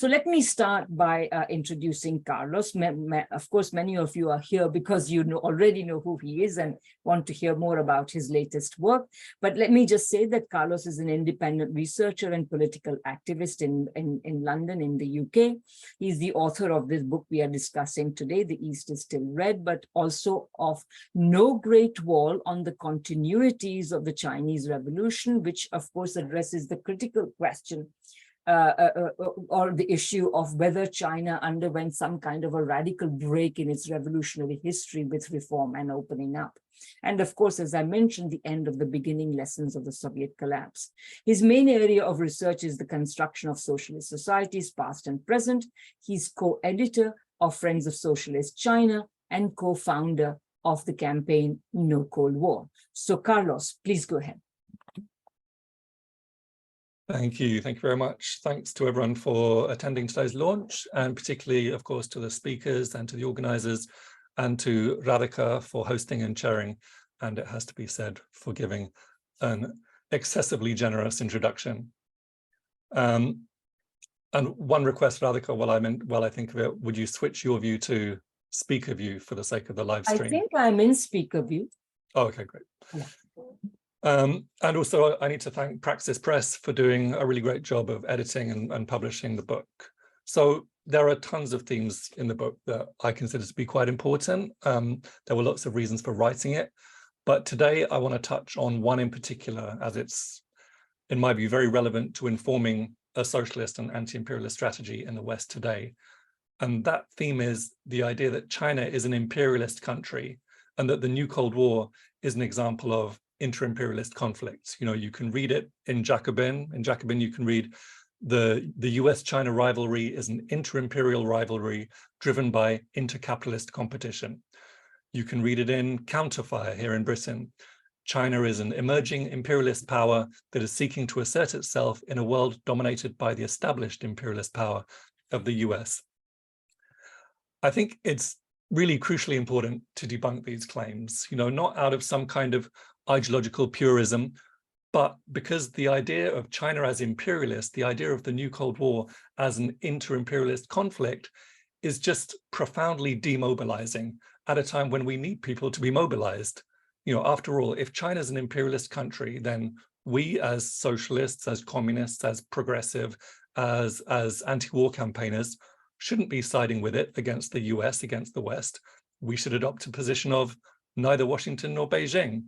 So let me start by introducing Carlos. Of course, many of you are here because you already know who he is and want to hear more about his latest work. But let me just say that Carlos is an independent researcher and political activist in London, in the UK. He's the author of this book we are discussing today, The East is Still Red, but also of No Great Wall on the Continuities of the Chinese Revolution, which of course addresses the critical question or the issue of whether China underwent some kind of a radical break in its revolutionary history with reform and opening up. And of course, as I mentioned, the end of the beginning lessons of the Soviet collapse. His main area of research is the construction of socialist societies, past and present. He's co-editor of Friends of Socialist China and co-founder of the campaign No Cold War. So Carlos, please go ahead. Thank you. Thank you very much. Thanks to everyone for attending today's launch, and particularly, of course, to the speakers and to the organizers, and to Radhika for hosting and chairing, and it has to be said, for giving an excessively generous introduction. And one request, Radhika, while I think of it, would you switch your view to speaker view for the sake of the live stream? I think I'm in speaker view. Oh, okay, great. Yeah. And also I need to thank Praxis Press for doing a really great job of editing and publishing the book. So there are tons of themes in the book that I consider to be quite important. There were lots of reasons for writing it, but today I want to touch on one in particular, as it's, in my view, very relevant to informing a socialist and anti-imperialist strategy in the West today. And that theme is the idea that China is an imperialist country and that the new Cold War is an example of inter-imperialist conflicts. You know, you can read it in Jacobin. In Jacobin, you can read the US-China rivalry is an inter-imperial rivalry driven by inter-capitalist competition. You can read it in Counterfire here in Britain. China is an emerging imperialist power that is seeking to assert itself in a world dominated by the established imperialist power of the US. I think it's really crucially important to debunk these claims, you know, not out of some kind of ideological purism, but because the idea of China as imperialist, the idea of the new Cold War as an inter-imperialist conflict is just profoundly demobilizing at a time when we need people to be mobilized. You know, after all, if China's an imperialist country, then we as socialists, as communists, as progressive, as anti-war campaigners shouldn't be siding with it against the US, against the West. We should adopt a position of neither Washington nor Beijing.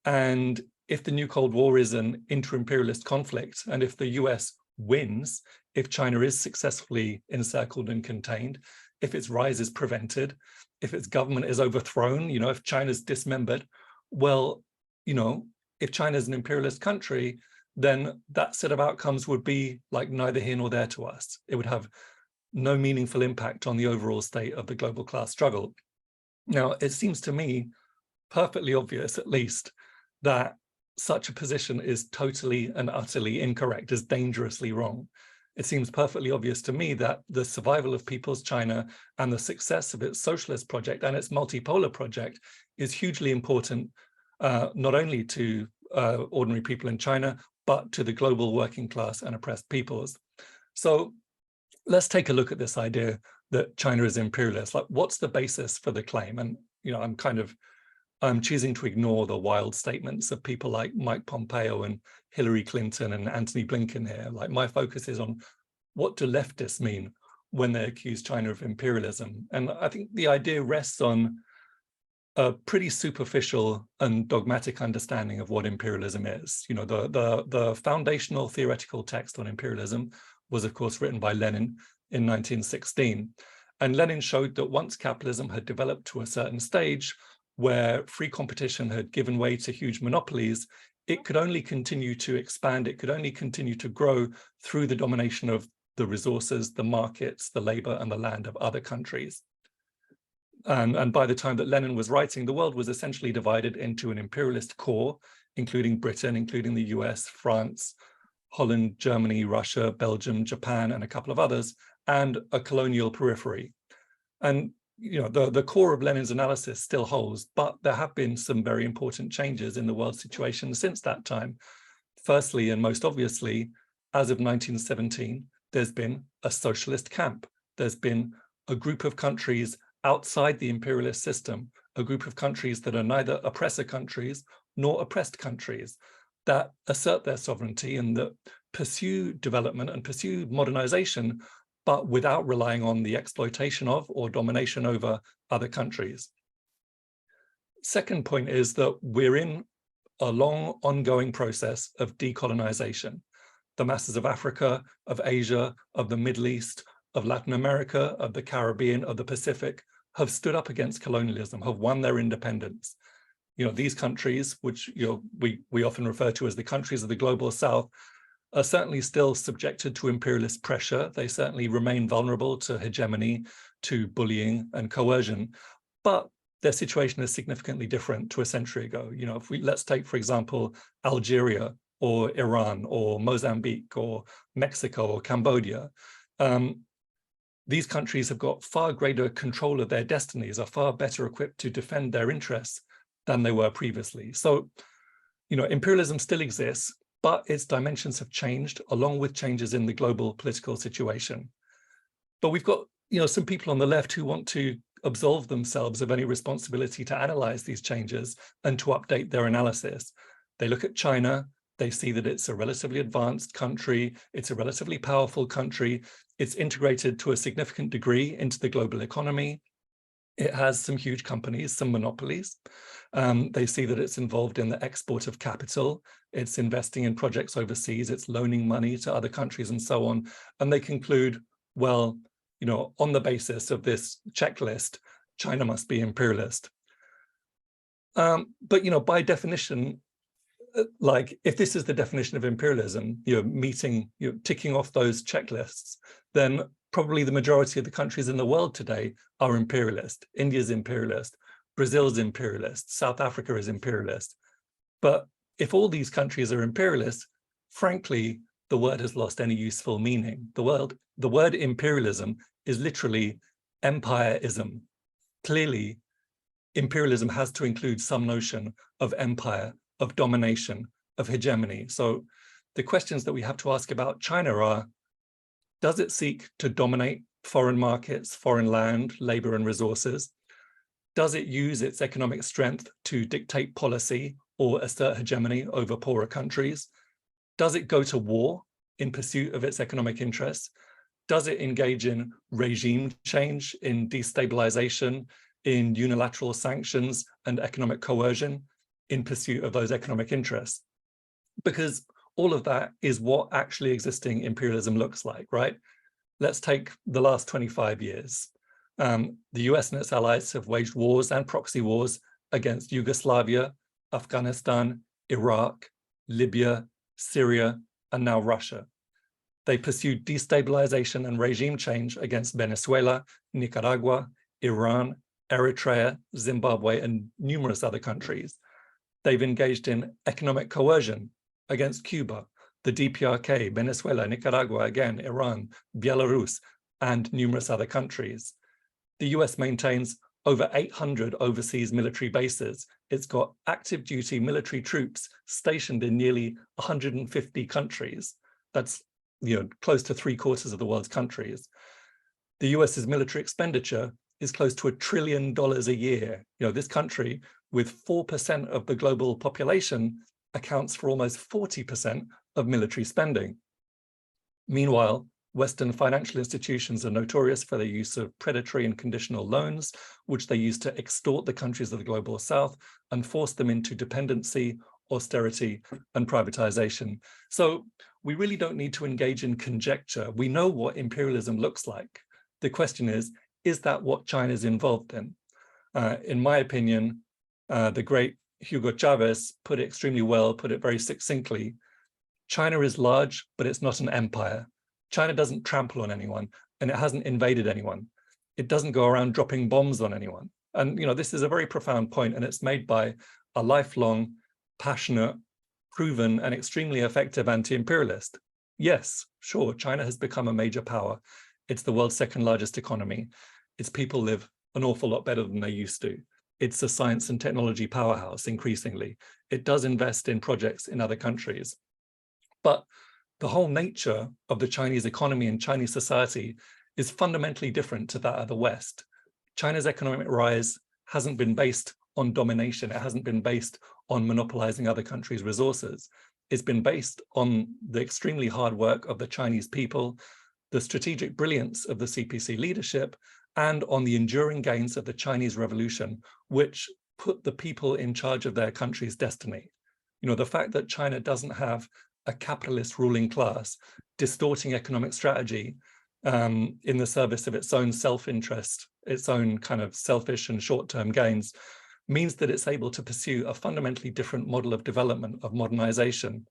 And if the new Cold War is an inter-imperialist conflict, and if the US wins, if China is successfully encircled and contained, if its rise is prevented, if its government is overthrown, you know, if China's dismembered, well, you know, if China's an imperialist country, then that set of outcomes would be like neither here nor there to us. It would have no meaningful impact on the overall state of the global class struggle. Now, it seems to me perfectly obvious, at least, that such a position is totally and utterly incorrect, is dangerously wrong. It seems perfectly obvious to me that the survival of People's China and the success of its socialist project and its multipolar project is hugely important, not only to ordinary people in China, but to the global working class and oppressed peoples. So let's take a look at this idea that China is imperialist. Like, what's the basis for the claim? And, you know, I'm choosing to ignore the wild statements of people like Mike Pompeo and Hillary Clinton and Antony Blinken here. Like, my focus is on what do leftists mean when they accuse China of imperialism. And I think the idea rests on a pretty superficial and dogmatic understanding of what imperialism is. You know, the foundational theoretical text on imperialism was, of course, written by Lenin in 1916. And Lenin showed that once capitalism had developed to a certain stage, where free competition had given way to huge monopolies, it could only continue to expand, it could only continue to grow through the domination of the resources, the markets, the labor, and the land of other countries. And by the time that Lenin was writing, the world was essentially divided into an imperialist core, including Britain, including the US, France, Holland, Germany, Russia, Belgium, Japan, and a couple of others, and a colonial periphery. And you know, the core of Lenin's analysis still holds, but there have been some very important changes in the world situation since that time. Firstly, and most obviously, as of 1917, there's been a socialist camp. There's been a group of countries outside the imperialist system, a group of countries that are neither oppressor countries nor oppressed countries, that assert their sovereignty and that pursue development and pursue modernization, but without relying on the exploitation of or domination over other countries. Second point is that we're in a long ongoing process of decolonization. The masses of Africa, of Asia, of the Middle East, of Latin America, of the Caribbean, of the Pacific, have stood up against colonialism, have won their independence. These countries, which we often refer to as the countries of the global South, are certainly still subjected to imperialist pressure. They certainly remain vulnerable to hegemony, to bullying and coercion, but their situation is significantly different to a century ago. Let's take, for example, Algeria or Iran or Mozambique or Mexico or Cambodia. These countries have got far greater control of their destinies, are far better equipped to defend their interests than they were previously. So, imperialism still exists, but its dimensions have changed along with changes in the global political situation. But we've got, some people on the left who want to absolve themselves of any responsibility to analyze these changes and to update their analysis. They look at China, they see that it's a relatively advanced country, it's a relatively powerful country, it's integrated to a significant degree into the global economy. It has some huge companies, some monopolies. They see that it's involved in the export of capital, it's investing in projects overseas, it's loaning money to other countries and so on. And they conclude, well, on the basis of this checklist, China must be imperialist. But, by definition, like if this is the definition of imperialism, ticking off those checklists, then probably the majority of the countries in the world today are imperialist. India's imperialist, Brazil's imperialist, South Africa is imperialist. But if all these countries are imperialist, frankly, the word has lost any useful meaning. The word imperialism is literally empireism. Clearly, imperialism has to include some notion of empire, of domination, of hegemony. So the questions that we have to ask about China are, does it seek to dominate foreign markets, foreign land, labor and resources? Does it use its economic strength to dictate policy or assert hegemony over poorer countries? Does it go to war in pursuit of its economic interests? Does it engage in regime change, in destabilization, in unilateral sanctions and economic coercion in pursuit of those economic interests? Because all of that is what actually existing imperialism looks like, right? Let's take the last 25 years. The US and its allies have waged wars and proxy wars against Yugoslavia, Afghanistan, Iraq, Libya, Syria, and now Russia. They pursued destabilization and regime change against Venezuela, Nicaragua, Iran, Eritrea, Zimbabwe, and numerous other countries. They've engaged in economic coercion against Cuba, the DPRK, Venezuela, Nicaragua, again, Iran, Belarus, and numerous other countries. The US maintains over 800 overseas military bases. It's got active duty military troops stationed in nearly 150 countries. That's close to 3/4 of the world's countries. The US's military expenditure is close to $1 trillion a year. This country, with 4% of the global population, accounts for almost 40% of military spending. Meanwhile, Western financial institutions are notorious for their use of predatory and conditional loans, which they use to extort the countries of the global South and force them into dependency, austerity, and privatization. So we really don't need to engage in conjecture. We know what imperialism looks like. The question is that what China's involved in? In my opinion, the great Hugo Chavez put it extremely well, put it very succinctly. China is large, but it's not an empire. China doesn't trample on anyone, and it hasn't invaded anyone. It doesn't go around dropping bombs on anyone. And this is a very profound point, and it's made by a lifelong, passionate, proven, and extremely effective anti-imperialist. Yes, sure, China has become a major power. It's the world's second largest economy. Its people live an awful lot better than they used to. It's a science and technology powerhouse increasingly. It does invest in projects in other countries. But the whole nature of the Chinese economy and Chinese society is fundamentally different to that of the West. China's economic rise hasn't been based on domination. It hasn't been based on monopolizing other countries' resources. It's been based on the extremely hard work of the Chinese people, the strategic brilliance of the CPC leadership, and on the enduring gains of the Chinese Revolution, which put the people in charge of their country's destiny. You know, the fact that China doesn't have a capitalist ruling class distorting economic strategy in the service of its own self-interest, its own kind of selfish and short-term gains, means that it's able to pursue a fundamentally different model of development, of modernization.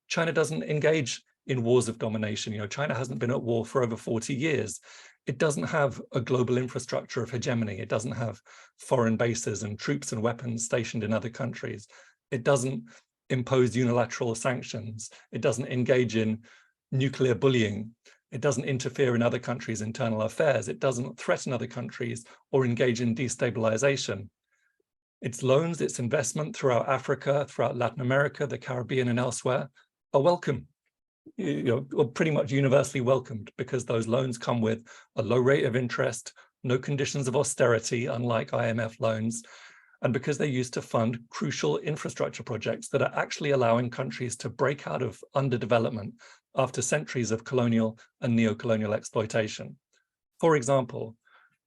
China doesn't engage in wars of domination. You know, China hasn't been at war for over 40 years. It doesn't have a global infrastructure of hegemony. It doesn't have foreign bases and troops and weapons stationed in other countries. It doesn't impose unilateral sanctions. It doesn't engage in nuclear bullying. It doesn't interfere in other countries' internal affairs. It doesn't threaten other countries or engage in destabilization. Its loans, its investment throughout Africa, throughout Latin America, the Caribbean, and elsewhere are welcome, or pretty much universally welcomed, because those loans come with a low rate of interest, no conditions of austerity, unlike IMF loans, and because they're used to fund crucial infrastructure projects that are actually allowing countries to break out of underdevelopment after centuries of colonial and neo-colonial exploitation. For example,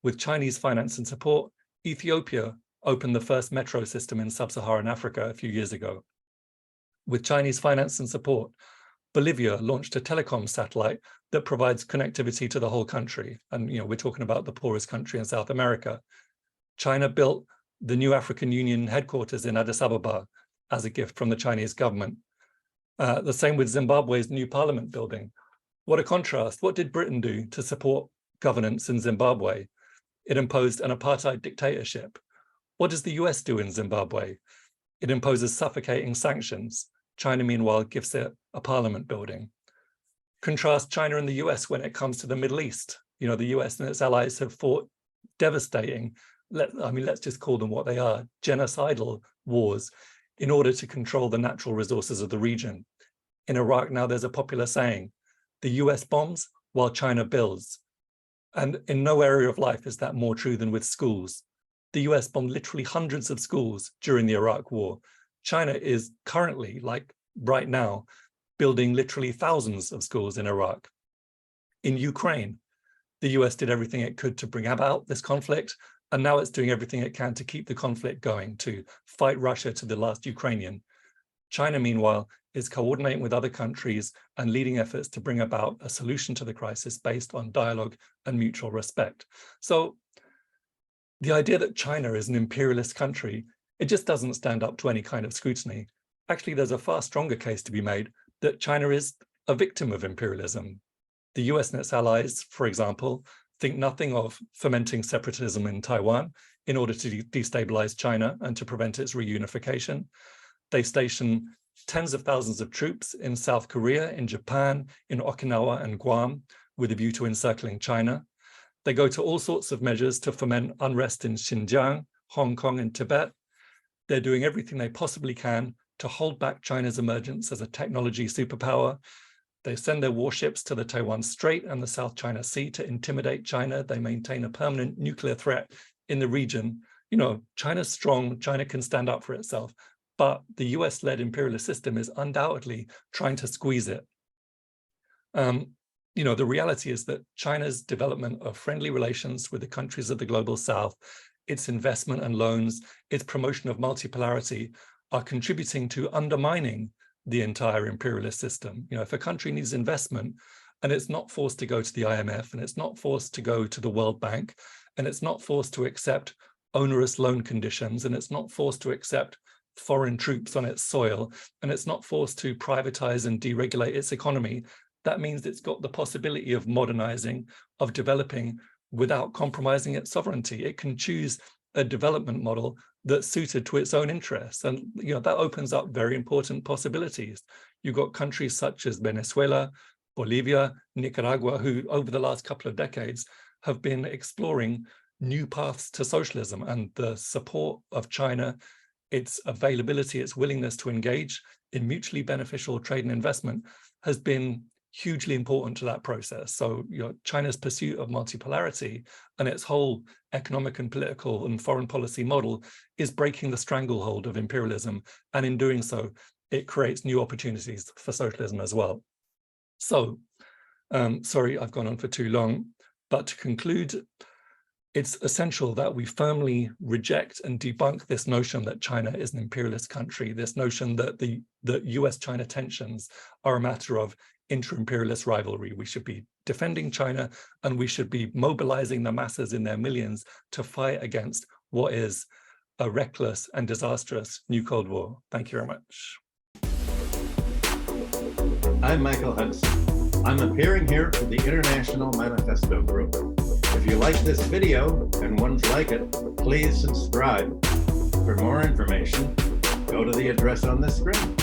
with Chinese finance and support, Ethiopia opened the first metro system in sub-Saharan Africa a few years ago. With Chinese finance and support, Bolivia launched a telecom satellite that provides connectivity to the whole country. And we're talking about the poorest country in South America. China built the new African Union headquarters in Addis Ababa as a gift from the Chinese government. The same with Zimbabwe's new parliament building. What a contrast. What did Britain do to support governance in Zimbabwe? It imposed an apartheid dictatorship. What does the US do in Zimbabwe? It imposes suffocating sanctions. China, meanwhile, gives it a parliament building. Contrast China and the US when it comes to the Middle East. The US and its allies have fought devastating, let's just call them what they are, genocidal wars in order to control the natural resources of the region. In Iraq now, there's a popular saying, the US bombs while China builds. And in no area of life is that more true than with schools. The US bombed literally hundreds of schools during the Iraq War. China is currently, like right now, building literally thousands of schools in Iraq. In Ukraine, the US did everything it could to bring about this conflict, and now it's doing everything it can to keep the conflict going, to fight Russia to the last Ukrainian. China, meanwhile, is coordinating with other countries and leading efforts to bring about a solution to the crisis based on dialogue and mutual respect. So the idea that China is an imperialist country, it just doesn't stand up to any kind of scrutiny. Actually, there's a far stronger case to be made that China is a victim of imperialism. The US and its allies, for example, think nothing of fomenting separatism in Taiwan in order to destabilize China and to prevent its reunification. They station tens of thousands of troops in South Korea, in Japan, in Okinawa and Guam, with a view to encircling China. They go to all sorts of measures to foment unrest in Xinjiang, Hong Kong, and Tibet. They're doing everything they possibly can to hold back China's emergence as a technology superpower. They send their warships to the Taiwan Strait and the South China Sea to intimidate China. They maintain a permanent nuclear threat in the region. China's strong, China can stand up for itself, but the US-led imperialist system is undoubtedly trying to squeeze it. The reality is that China's development of friendly relations with the countries of the global South, its investment and loans, its promotion of multipolarity are contributing to undermining the entire imperialist system. If a country needs investment and it's not forced to go to the IMF and it's not forced to go to the World Bank and it's not forced to accept onerous loan conditions and it's not forced to accept foreign troops on its soil and it's not forced to privatize and deregulate its economy, that means it's got the possibility of modernizing, of developing without compromising its sovereignty. It can choose a development model that's suited to its own interests. And that opens up very important possibilities. You've got countries such as Venezuela, Bolivia, Nicaragua, who over the last couple of decades have been exploring new paths to socialism, and the support of China, its availability, its willingness to engage in mutually beneficial trade and investment has been hugely important to that process. So, China's pursuit of multipolarity and its whole economic and political and foreign policy model is breaking the stranglehold of imperialism. And in doing so, it creates new opportunities for socialism as well. So, sorry, I've gone on for too long, but to conclude, it's essential that we firmly reject and debunk this notion that China is an imperialist country, this notion that the US-China tensions are a matter of inter-imperialist rivalry. We should be defending China, and we should be mobilizing the masses in their millions to fight against what is a reckless and disastrous new Cold War. Thank you very much. I'm Michael Hudson. I'm appearing here for the International Manifesto Group. If you like this video and ones like it, please subscribe. For more information, go to the address on the screen.